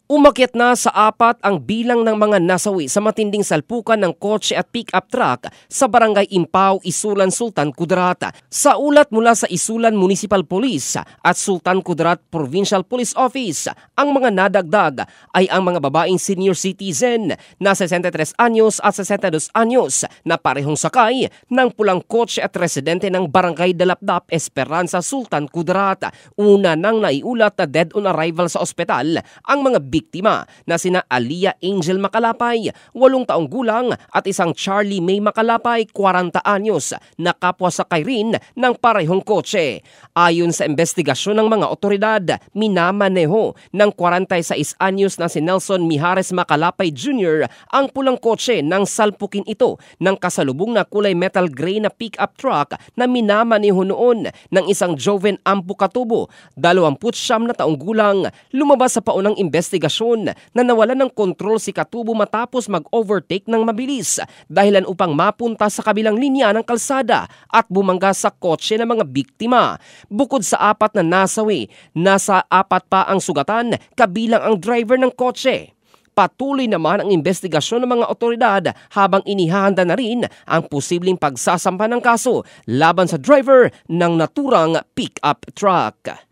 Umakyat na sa 4 ang bilang ng mga nasawi sa matinding salpukan ng kotse at pick-up truck sa Barangay Impao, Isulan, Sultan Kudarat. Sa ulat mula sa Isulan Municipal Police at Sultan Kudarat Provincial Police Office, ang mga nadagdag ay ang mga babaeng senior citizen na 63 anyos at 62 anyos na parehong sakay ng pulang kotse at residente ng Barangay Dalapdap, Esperanza, Sultan Kudarat. Una nang naiulat na dead on arrival sa ospital ang mga biktima na sina Alia Angel Macalapay, 8 taong gulang at isang Charlie May Macalapay, 40 anyos, na kapwa sakay rin ng parehong kotse. Ayon sa investigasyon ng mga otoridad, minamaneho ng 46 anyos na si Nelson Mijares Macalapay Jr. ang pulang kotse nang salpukin ito ng kasalubong na kulay metal gray na pick-up truck na minamaneho noon ng isang Joven Ampu Katubo, 29 na taong gulang. Lumabas sa paunang investigasyon na nawalan ng kontrol si Katubo matapos mag-overtake ng mabilis dahilan upang mapunta sa kabilang linya ng kalsada at bumangga sa kotse ng mga biktima. Bukod sa 4 na nasawi, nasa 4 pa ang sugatan kabilang ang driver ng kotse. Patuloy naman ang investigasyon ng mga otoridad habang inihahanda na rin ang posibleng pagsasampa ng kaso laban sa driver ng naturang pick-up truck.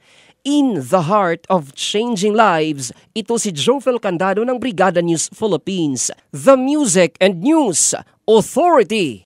In the heart of changing lives, ito si Jofel Candado ng Brigada News Philippines, the Music and News Authority.